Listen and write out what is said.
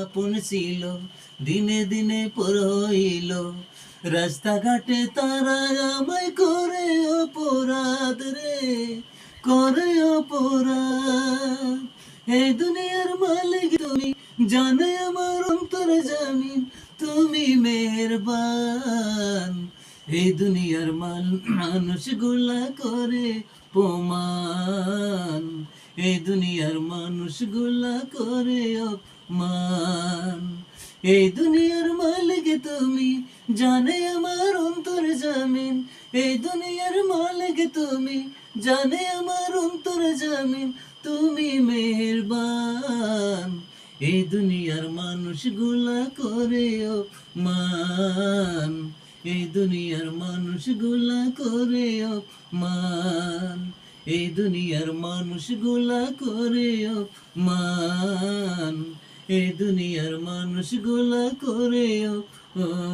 আপন ছিল, দিনে দিনে পর হইল। রাস্তাঘাটে তারা আমায় করে অপরাধ রে, করে অপরাধ। এই দুনিয়ার মালিক তুমি, জানে আমার অন্তর জামিন, তুমি মেহেরবান। এই দুনিয়ার মানুষগুলা করে প্রমাণ, এই দুনিয়ার মানুষগুলা করে অপমান। এই দুনিয়ার মালিক তুমি, জানে আমার অন্তর জামিন, এই দুনিয়ার মালিক তুমি, জানে আমার অন্তর জামিন, তুমি মেহেরবান। এই দুনিয়ার মানুষগুলা করে অপমান, এই দুনিয়ার মানুষগুলা করে অপমান, এই দুনিয়ার মানুষগুলা করে অপমান, এই দুনিয়ার মানুষগুলা করে অপমান।